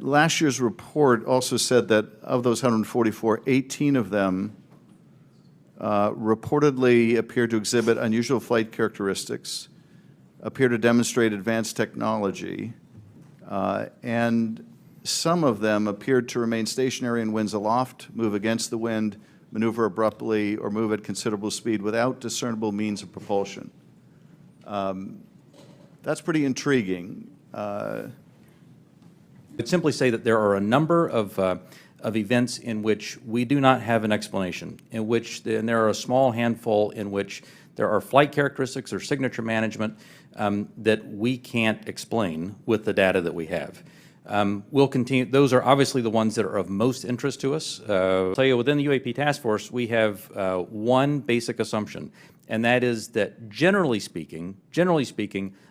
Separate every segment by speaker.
Speaker 1: last year's report also said that of those 144, 18 of them reportedly appear to exhibit unusual flight characteristics, appear to demonstrate advanced technology, and some of them appeared to remain stationary in winds aloft, move against the wind, maneuver abruptly, or move at considerable speed without discernible means of propulsion. That's pretty intriguing.
Speaker 2: I'd simply say that there are a number of events in which we do not have an explanation, and there are a small handful in which there are flight characteristics or signature management that we can't explain with the data that we have. We'll continue. Those are obviously the ones that are of most interest to us. I'll tell you, within the UAP task force, we have one basic assumption, and that is that generally speaking,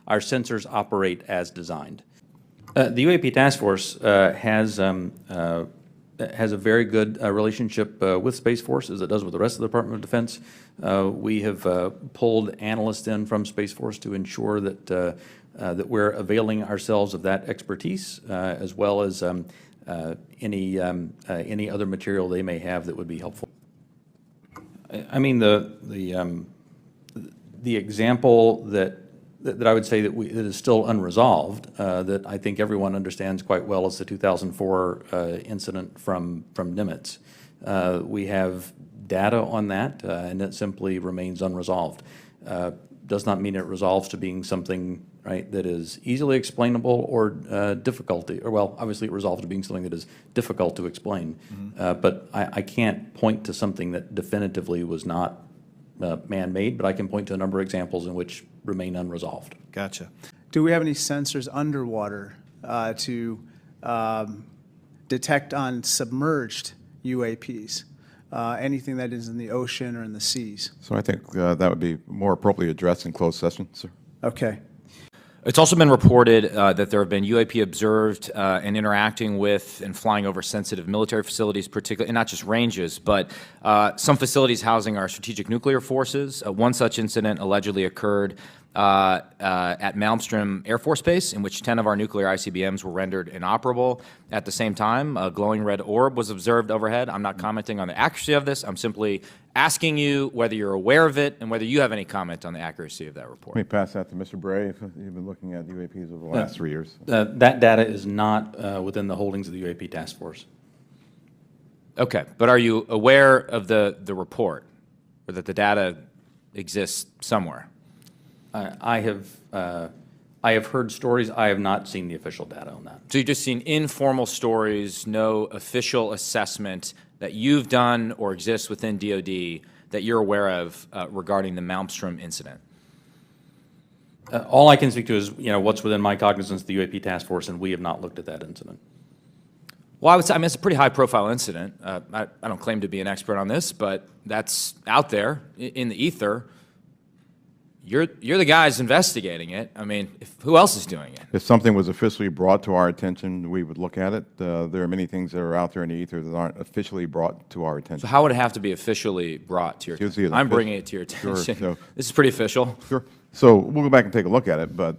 Speaker 2: our sensors operate as designed. The UAP task force has a very good relationship with Space Force, as it does with the rest of the Department of Defense. We have pulled analysts in from Space Force to ensure that that we're availing ourselves of that expertise, as well as any other material they may have that would be helpful. I mean, the example that I would say that that is still unresolved, that I think everyone understands quite well, is the 2004 incident from Nimitz. We have data on that, and it simply remains unresolved. Does not mean it resolves to being something, right, that is easily explainable or well, obviously it resolves to being something that is difficult to explain. Mm-hmm. But I can't point to something that definitively was not man-made, but I can point to a number of examples in which remain unresolved.
Speaker 3: Gotcha. Do we have any sensors underwater to detect on submerged UAPs? Anything that is in the ocean or in the seas?
Speaker 4: So I think that would be more appropriately addressed in closed session, sir.
Speaker 3: Okay.
Speaker 5: It's also been reported that there have been UAP observed and interacting with and flying over sensitive military facilities, particularly, and not just ranges, but some facilities housing our strategic nuclear forces. One such incident allegedly occurred at Malmstrom Air Force Base, in which 10 of our nuclear ICBMs were rendered inoperable. At the same time, a glowing red orb was observed overhead. I'm not commenting on the accuracy of this. I'm simply asking you whether you're aware of it and whether you have any comment on the accuracy of that report.
Speaker 4: Let me pass that to Mr. Bray, if you've been looking at UAPs over the last 3 years.
Speaker 2: That data is not within the holdings of the UAP task force.
Speaker 5: Okay, but are you aware of the report, or that the data exists somewhere?
Speaker 2: I have heard stories. I have not seen the official data on that.
Speaker 5: So you've just seen informal stories, no official assessment that you've done or exists within DoD that you're aware of regarding the Malmstrom incident?
Speaker 2: All I can speak to is, what's within my cognizance of the UAP task force, and we have not looked at that incident.
Speaker 5: Well, I would say, it's a pretty high-profile incident. I don't claim to be an expert on this, but that's out there in the ether. You're the guys investigating it. I mean, who else is doing it?
Speaker 4: If something was officially brought to our attention, we would look at it. There are many things that are out there in the ether that aren't officially brought to our attention.
Speaker 5: So how would it have to be officially brought to your attention? I'm bringing it to your attention.
Speaker 4: Sure, so,
Speaker 5: this is pretty official.
Speaker 4: Sure. So we'll go back and take a look at it, but...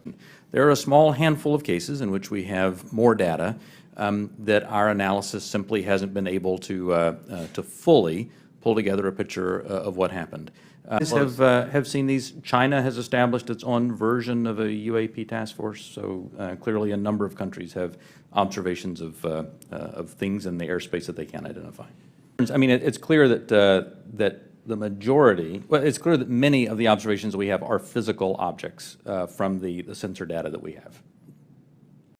Speaker 2: There are a small handful of cases in which we have more data that our analysis simply hasn't been able to fully pull together a picture of what happened. Have seen these. China has established its own version of a UAP task force, so clearly a number of countries have observations of things in the airspace that they can't identify. I mean, it's clear that the majority, well, it's clear that many of the observations we have are physical objects from the sensor data that we have.